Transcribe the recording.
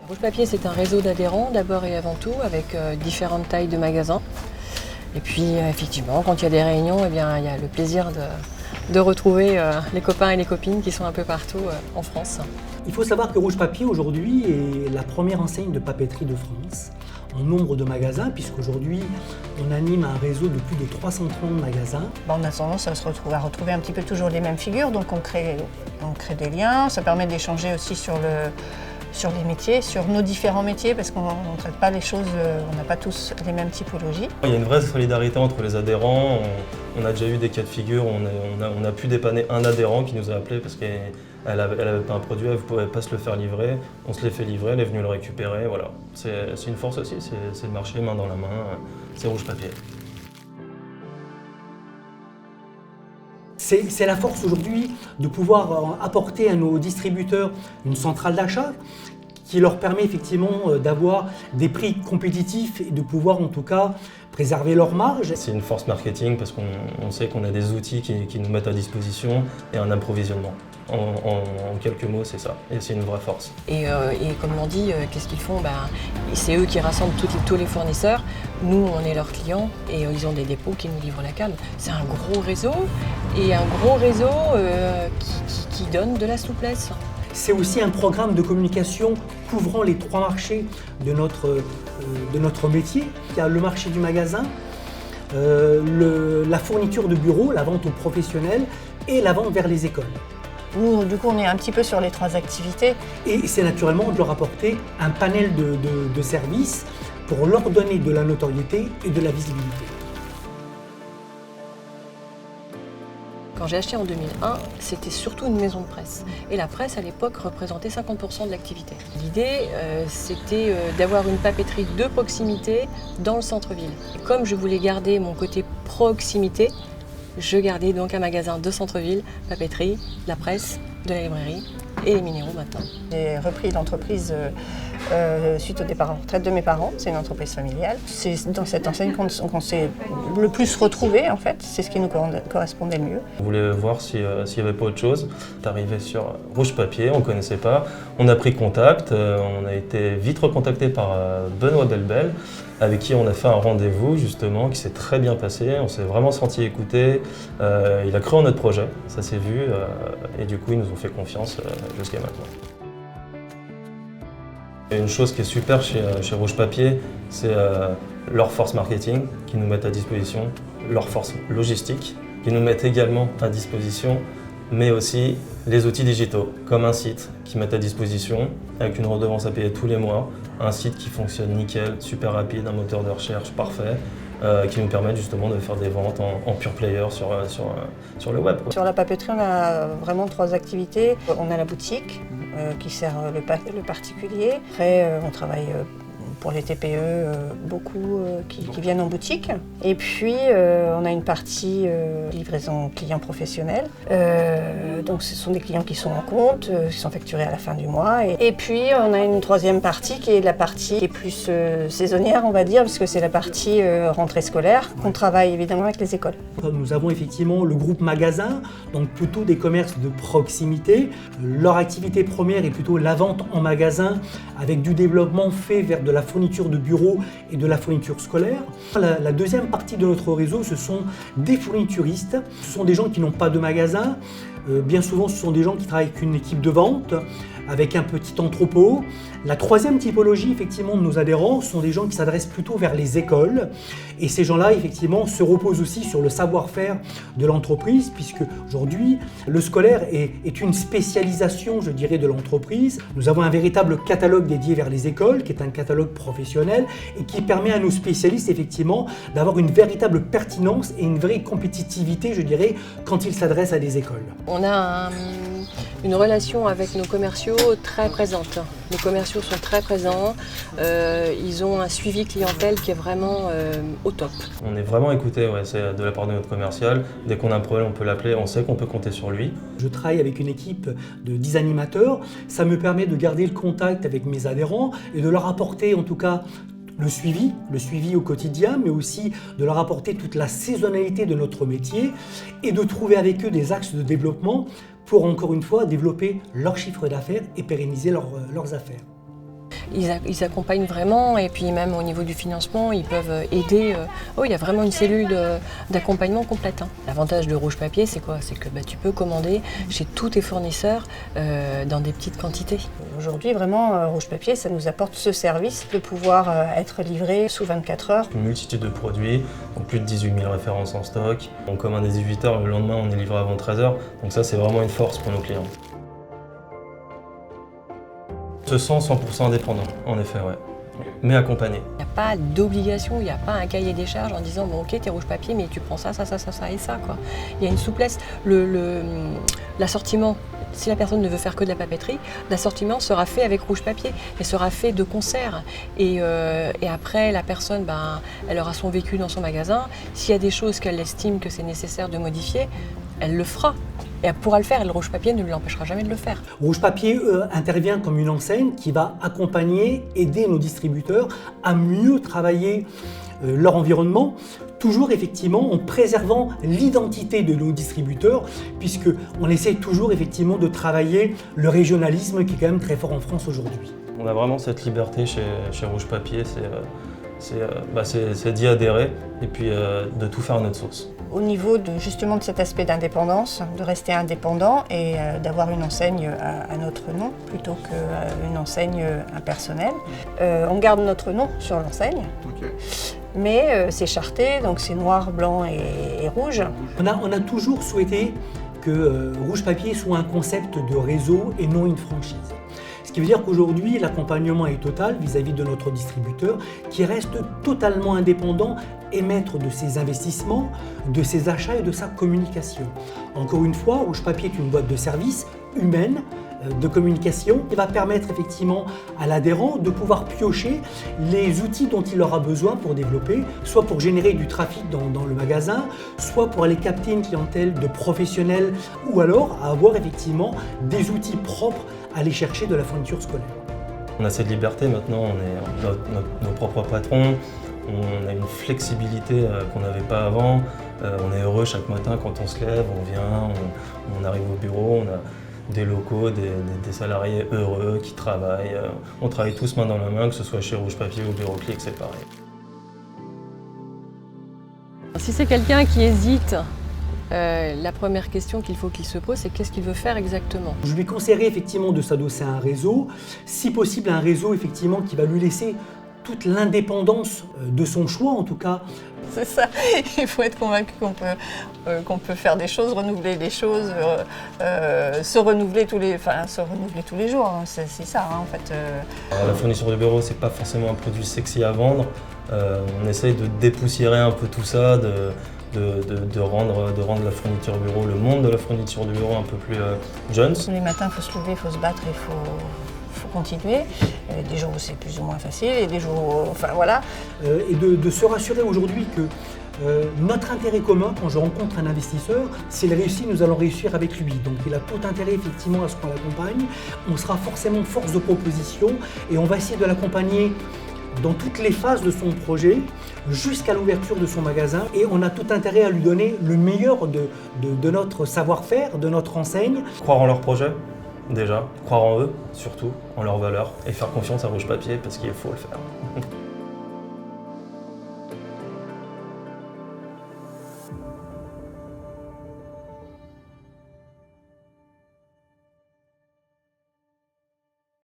Rouge Papier, c'est un réseau d'adhérents d'abord et avant tout, avec différentes tailles de magasins. Et puis effectivement, quand il y a des réunions, eh bien, il y a le plaisir de retrouver les copains et les copines qui sont un peu partout en France. Il faut savoir que Rouge Papier aujourd'hui est la première enseigne de papeterie de France en nombre de magasins, puisqu'aujourd'hui on anime un réseau de plus de 330 magasins. On a tendance à retrouver un petit peu toujours les mêmes figures, donc on crée des liens, ça permet d'échanger aussi sur les métiers, sur nos différents métiers, parce qu'on ne traite pas les choses, on n'a pas tous les mêmes typologies. Il y a une vraie solidarité entre les adhérents. On a déjà eu des cas de figure où on a pu dépanner un adhérent qui nous a appelé parce qu'elle n'avait pas un produit, elle ne pouvait pas se le faire livrer. On se l'est fait livrer, elle est venue le récupérer. Voilà. C'est une force aussi, c'est le marché main dans la main, c'est Rouge Papier. C'est la force aujourd'hui de pouvoir apporter à nos distributeurs une centrale d'achat qui leur permet effectivement d'avoir des prix compétitifs et de pouvoir en tout cas préserver leur marge. C'est une force marketing parce qu'on sait qu'on a des outils qui nous mettent à disposition et un approvisionnement. En quelques mots, c'est ça. Et c'est une vraie force. Et comme l'on dit, qu'est-ce qu'ils font? C'est eux qui rassemblent tous les fournisseurs. Nous, on est leurs clients et ils ont des dépôts qui nous livrent la cam. C'est un gros réseau et un gros réseau qui donne de la souplesse. C'est aussi un programme de communication couvrant les 3 marchés de notre métier. Il y a le marché du magasin, la fourniture de bureau, la vente aux professionnels et la vente vers les écoles. Nous, du coup, on est un petit peu sur les 3 activités. Et c'est naturellement de leur apporter un panel de services pour leur donner de la notoriété et de la visibilité. Quand j'ai acheté en 2001, c'était surtout une maison de presse. Et la presse, à l'époque, représentait 50% de l'activité. L'idée, c'était d'avoir une papeterie de proximité dans le centre-ville. Et comme je voulais garder mon côté proximité, je gardais donc un magasin de centre-ville, papeterie, la presse, de la librairie et les minéraux maintenant. J'ai repris l'entreprise suite au départ en retraite de mes parents. C'est une entreprise familiale. C'est dans cette enseigne qu'on s'est le plus retrouvés en fait. C'est ce qui nous correspondait le mieux. On voulait voir s'il n'y avait pas autre chose. On est arrivé sur Rouge Papier, on ne connaissait pas. On a pris contact, on a été vite recontacté par Benoît Belbel, avec qui on a fait un rendez-vous justement, qui s'est très bien passé. On s'est vraiment senti écouté. Il a cru en notre projet, ça s'est vu, et du coup ils nous ont fait confiance jusqu'à maintenant. Et une chose qui est super chez Rouge Papier, c'est leur force marketing qui nous mettent à disposition, leur force logistique qui nous mettent également à disposition, mais aussi les outils digitaux, comme un site qui mettent à disposition avec une redevance à payer tous les mois, un site qui fonctionne nickel, super rapide, un moteur de recherche parfait, qui nous permettent justement de faire des ventes en pure player sur le web. Sur la papeterie, on a vraiment 3 activités. On a la boutique qui sert le particulier. Après, on travaille pour les TPE, beaucoup qui viennent en boutique. Et puis, on a une partie livraison clients professionnels. Donc, ce sont des clients qui sont en compte, qui sont facturés à la fin du mois. Et puis, on a une 3e partie qui est la partie qui est plus saisonnière, on va dire, parce que c'est la partie rentrée scolaire, qu'on travaille évidemment avec les écoles. Nous avons effectivement le groupe magasin, donc plutôt des commerces de proximité. Leur activité première est plutôt la vente en magasin, avec du développement fait vers de la fourniture de bureaux et de la fourniture scolaire. La 2e partie de notre réseau, ce sont des fournituristes. Ce sont des gens qui n'ont pas de magasin. Bien souvent, ce sont des gens qui travaillent avec une équipe de vente, avec un petit entrepôt. La 3e typologie, effectivement, de nos adhérents, sont des gens qui s'adressent plutôt vers les écoles. Et ces gens-là, effectivement, se reposent aussi sur le savoir-faire de l'entreprise, puisque aujourd'hui, le scolaire est une spécialisation, je dirais, de l'entreprise. Nous avons un véritable catalogue dédié vers les écoles, qui est un catalogue professionnel, et qui permet à nos spécialistes, effectivement, d'avoir une véritable pertinence et une vraie compétitivité, je dirais, quand ils s'adressent à des écoles. On a une relation avec nos commerciaux très présente. Les commerciaux sont très présents, ils ont un suivi clientèle qui est vraiment au top. On est vraiment écouté, c'est de la part de notre commercial. Dès qu'on a un problème, on peut l'appeler, on sait qu'on peut compter sur lui. Je travaille avec une équipe de 10 animateurs. Ça me permet de garder le contact avec mes adhérents et de leur apporter en tout cas le suivi au quotidien, mais aussi de leur apporter toute la saisonnalité de notre métier et de trouver avec eux des axes de développement pour, encore une fois, développer leur chiffre d'affaires et pérenniser leurs affaires. ils accompagnent vraiment, et puis même au niveau du financement, ils peuvent aider. Il y a vraiment une cellule d'accompagnement complète. L'avantage de Rouge Papier, c'est quoi? C'est que tu peux commander chez tous tes fournisseurs dans des petites quantités. Aujourd'hui, vraiment, Rouge Papier, ça nous apporte ce service de pouvoir être livré sous 24 heures. Une multitude de produits, donc plus de 18 000 références en stock. On commande à 18 h, le lendemain on est livré avant 13 h. Donc ça, c'est vraiment une force pour nos clients. On se sent 100% indépendant, en effet, ouais. Mais accompagné. Il n'y a pas d'obligation, il n'y a pas un cahier des charges en disant bon ok t'es Rouge Papier mais tu prends ça et ça quoi. Il y a une souplesse. L'assortiment, si la personne ne veut faire que de la papeterie, l'assortiment sera fait avec Rouge Papier et sera fait de concert. Et après la personne, elle aura son vécu dans son magasin. S'il y a des choses qu'elle estime que c'est nécessaire de modifier, elle le fera. Et elle pourra le faire, et le Rouge Papier ne l'empêchera jamais de le faire. Rouge Papier intervient comme une enseigne qui va accompagner, aider nos distributeurs à mieux travailler leur environnement, toujours effectivement en préservant l'identité de nos distributeurs, puisqu'on essaie toujours effectivement de travailler le régionalisme qui est quand même très fort en France aujourd'hui. On a vraiment cette liberté chez Rouge Papier, c'est d'y adhérer et puis de tout faire à notre sauce. Au niveau justement de cet aspect d'indépendance, de rester indépendant et d'avoir une enseigne à notre nom plutôt qu'une enseigne impersonnelle. On garde notre nom sur l'enseigne, mais c'est charté, donc c'est noir, blanc et rouge. On a toujours souhaité que Rouge Papier soit un concept de réseau et non une franchise. Ce qui veut dire qu'aujourd'hui, l'accompagnement est total vis-à-vis de notre distributeur qui reste totalement indépendant et maître de ses investissements, de ses achats et de sa communication. Encore une fois, Rouge Papier est une boîte de services humaine, de communication qui va permettre effectivement à l'adhérent de pouvoir piocher les outils dont il aura besoin pour développer, soit pour générer du trafic dans le magasin, soit pour aller capter une clientèle de professionnels ou alors à avoir effectivement des outils propres à aller chercher de la fourniture scolaire. On a cette liberté maintenant, on est nos propres patrons, on a une flexibilité qu'on n'avait pas avant, on est heureux chaque matin quand on se lève, on vient, on arrive au bureau, on a des locaux, des salariés heureux qui travaillent. On travaille tous main dans la main, que ce soit chez Rouge Papier ou Bureau Clic, c'est pareil. Si c'est quelqu'un qui hésite, la première question qu'il faut qu'il se pose, c'est qu'est-ce qu'il veut faire exactement? Je lui conseillerais effectivement de s'adosser à un réseau, si possible un réseau effectivement qui va lui laisser toute l'indépendance de son choix en tout cas. C'est ça, il faut être convaincu qu'on peut faire des choses, renouveler des choses, se renouveler tous les jours, hein. C'est ça en fait. La fourniture de bureau, c'est pas forcément un produit sexy à vendre. On essaye de dépoussiérer un peu tout ça, de rendre la fourniture bureau, le monde de la fourniture du bureau un peu plus jeune. Tous les matins, il faut se lever, il faut se battre, il faut continuer. Des jours où c'est plus ou moins facile et des jours où, enfin voilà. Et de se rassurer aujourd'hui que notre intérêt commun, quand je rencontre un investisseur, s'il réussit, nous allons réussir avec lui. Donc il a tout intérêt effectivement à ce qu'on l'accompagne. On sera forcément force de proposition et on va essayer de l'accompagner dans toutes les phases de son projet jusqu'à l'ouverture de son magasin et on a tout intérêt à lui donner le meilleur de notre savoir-faire, de notre enseigne. Croire en leur projet, déjà, croire en eux, surtout, en leurs valeurs et faire confiance à Rouge Papier parce qu'il faut le faire.